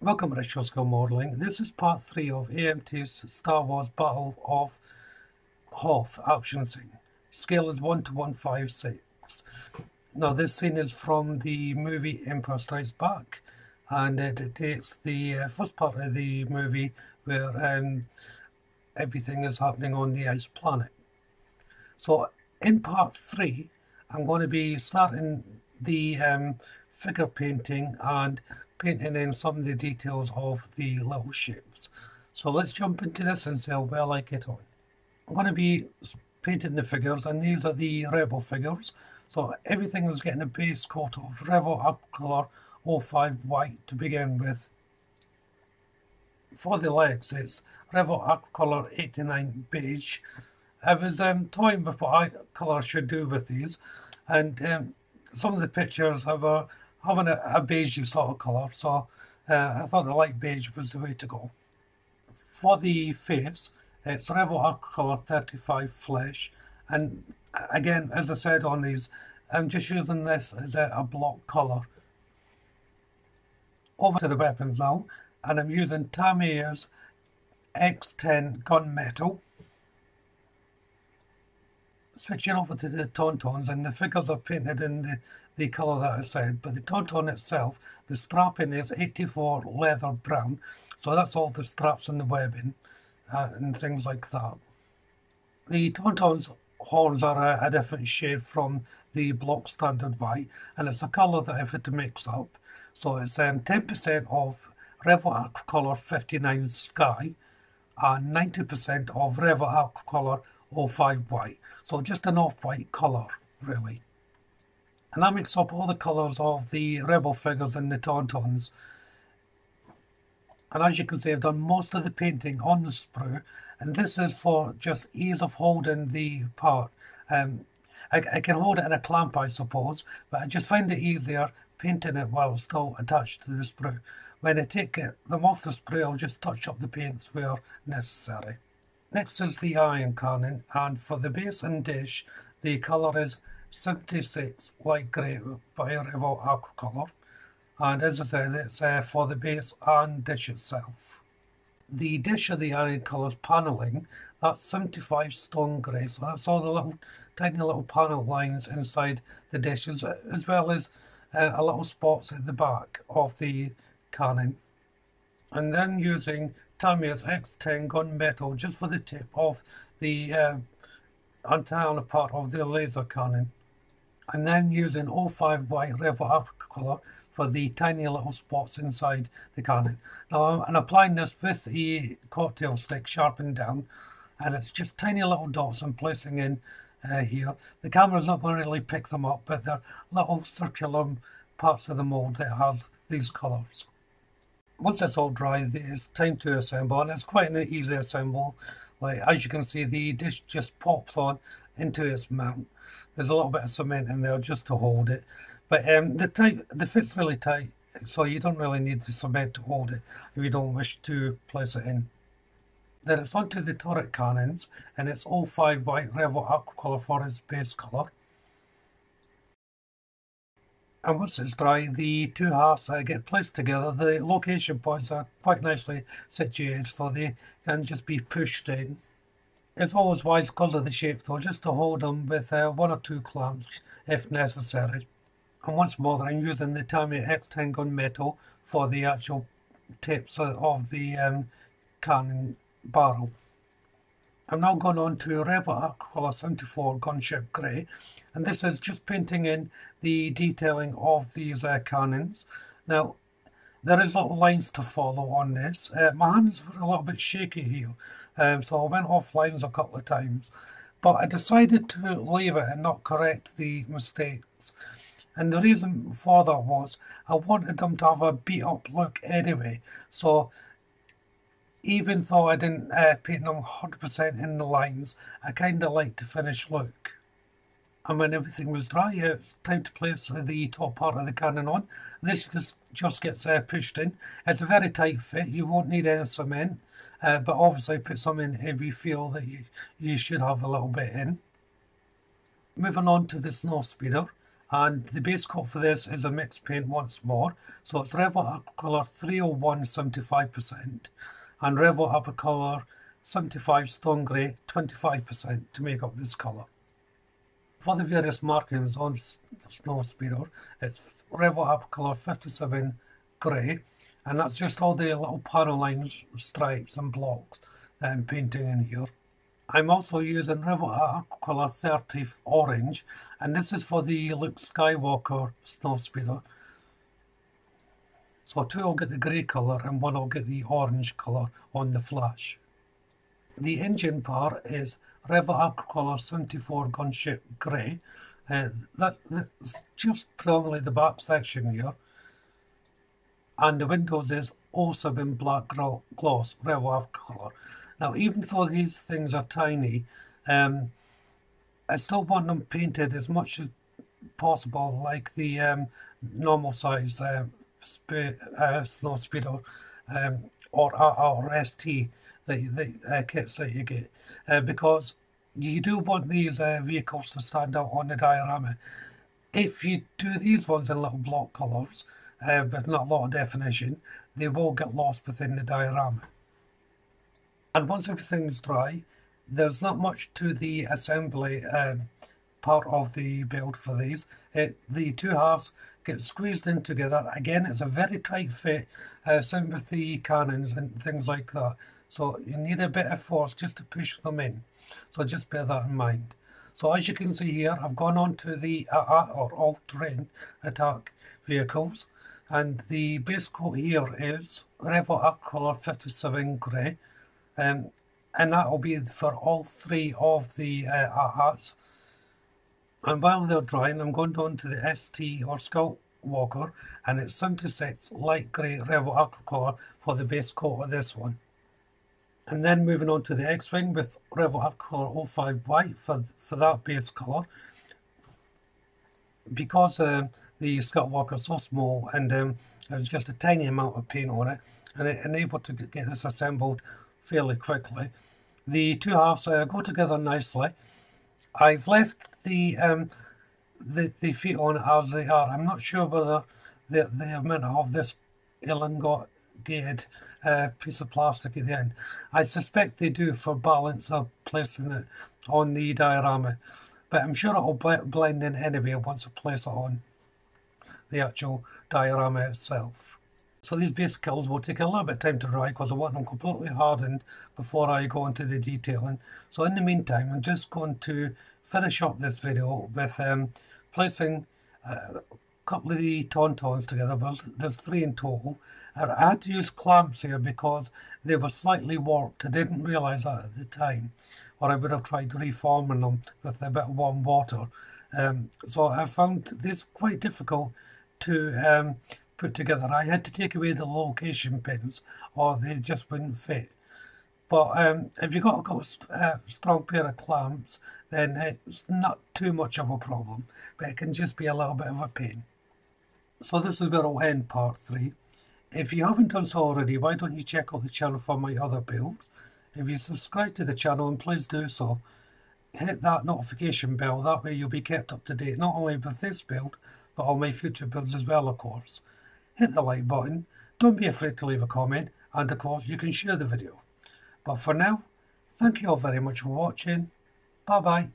Welcome to Retro Skill Modelling. This is part 3 of AMT's Star Wars Battle of Hoth action scene. Scale is 1 to 156. Now this scene is from the movie Empire Strikes Back, and it takes the first part of the movie where everything is happening on the ice planet. So in part 3 I'm going to be starting the figure painting and painting in some of the details of the little shapes. So let's jump into this and see how well I get on. I'm going to be painting the figures, and these are the Rebel figures. So everything is getting a base coat of Rebel Aquacolor 05 white to begin with. For the legs it's Rebel Aquacolor 89 beige. I was toying with what colour I should do with these, and some of the pictures were having a beigey sort of colour, so I thought the light beige was the way to go. For the face, it's Rebel Aquacolor 35 flesh, and again, as I said on these, I'm just using this as a block colour. Over to the weapons now, and I'm using Tamier's X10 gunmetal. Switching over to the Tauntauns, and the figures are painted in the colour that I said, but the Tauntaun itself, the strapping is 84 leather brown, so that's all the straps and the webbing and things like that. The Tauntaun's horns are a different shade from the block standard white, and it's a colour that I've had to mix up. So it's 10% of Rebel Aquacolor 59 Sky and 90% of Rebel Aquacolor 05 white. So just an off-white colour, really. And that makes up all the colours of the Rebel figures and the Tauntauns. And as you can see, I've done most of the painting on the sprue, and this is for just ease of holding the part. I can hold it in a clamp, I suppose, but I just find it easier painting it while it's still attached to the sprue. When I take them off the sprue, I'll just touch up the paints where necessary. Next is the iron cannon, and for the base and dish, the colour is 76 light grey by Rebel Aquacolor, and as I said, it's for the base and dish itself. The dish of the iron colours panelling, that's 75 stone grey, so that's all the tiny little panel lines inside the dishes, as well as a little spots at the back of the cannon. And then using Tamier's X10 gunmetal just for the tip of the antenna part of the laser cannon, and then using 05 white Rebel Aquacolor for the tiny little spots inside the cannon. Now I'm applying this with the cocktail stick sharpened down, and it's just tiny little dots I'm placing in here. The camera's not going to really pick them up, but they're little circular parts of the mould that have these colours. Once it's all dry, it's time to assemble, and it's quite an easy assemble. Like, as you can see, the dish just pops on into its mount. There's a little bit of cement in there just to hold it, but the fit's really tight, so you don't really need the cement to hold it if you don't wish to place it in. Then it's onto the turret cannons, and it's 05 white Rebel Aquacolor for its base colour. And once it's dry, the two halves get placed together. The location points are quite nicely situated, so they can just be pushed in. It's always wise, because of the shape though, just to hold them with 1 or 2 clamps if necessary. And once more, I'm using the Tamiya X10 gunmetal for the actual tips of the cannon barrel. I'm now going on to Rebel Aquacolor 74 Gunship Grey, and this is just painting in the detailing of these cannons. Now, there is little lines to follow on this. My hands were a little bit shaky here, so I went off lines a couple of times, but I decided to leave it and not correct the mistakes. And the reason for that was I wanted them to have a beat up look anyway, so even though I didn't paint them 100% in the lines, I kind of liked the finished look. And when everything was dry, it's time to place the top part of the cannon on. This just gets pushed in. It's a very tight fit, you won't need any cement, but obviously put some in if you feel that you should have a little bit in. Moving on to the snow speeder, And the base coat for this is a mixed paint once more. So it's Rebel Aquacolor 301 75% and Rebel Aquacolor 75 Stone Grey 25% to make up this colour. For the various markings on Snow Speeder, it's Rebel Aquacolor 57 Grey, and that's just all the little panel lines, stripes and blocks that I'm painting in here. I'm also using Rebel Aquacolor 30 Orange, and this is for the Luke Skywalker Snow Speeder. So two will get the grey colour and one will get the orange colour on the flash. The engine part is Rebel Aquacolor 74 Gunship Grey. That's just predominantly the back section here. And the windows is 07 Black Gloss Rebel Aquacolor. Now, even though these things are tiny, I still want them painted as much as possible like the normal size Snow Speeder or ST kits that you get, because you do want these vehicles to stand out on the diorama. If you do these ones in little block colours, but not a lot of definition, they will get lost within the diorama. And once everything's dry, there's not much to the assembly part of the build for these. The two halves get squeezed in together. Again, it's a very tight fit, same with the cannons and things like that. So you need a bit of force just to push them in. So just bear that in mind. So as you can see here, I've gone on to the all-terrain attack vehicles. And the base coat here is Rebel Aquacolor 57 Grey. And that will be for all three of the hats. And while they're drying, I'm going on to the ST or Scout Walker, and it's 76 light grey Rebel Aquacolor for the base coat of this one. And then moving on to the X-Wing with Rebel Aquacolor 05 white for that base colour. Because the Scout Walker is so small and there's just a tiny amount of paint on it, and it enabled to get this assembled fairly quickly. The two halves go together nicely. I've left the feet on as they are. I'm not sure whether they are meant to have this elongated piece of plastic at the end. I suspect they do for balance of placing it on the diorama, but I'm sure it will blend in anyway once I place it on the actual diorama itself. So these base kills will take a little bit of time to dry because I want them completely hardened before I go into the detailing. So in the meantime, I'm just going to finish up this video with placing a couple of the tauntauns together. Well, there's three in total. I had to use clamps here because they were slightly warped. I didn't realise that at the time, or I would have tried reforming them with a bit of warm water. So I found this quite difficult to put together. I had to take away the location pins or they just wouldn't fit. But if you've got a strong pair of clamps, then it's not too much of a problem, but it can just be a little bit of a pain. So this is where I'll end part 3. If you haven't done so already, why don't you check out the channel for my other builds? If you subscribe to the channel, and please do so, hit that notification bell, that way you'll be kept up to date not only with this build, but all my future builds as well, of course. Hit the like button, don't be afraid to leave a comment, and of course you can share the video. But for now, thank you all very much for watching. Bye bye.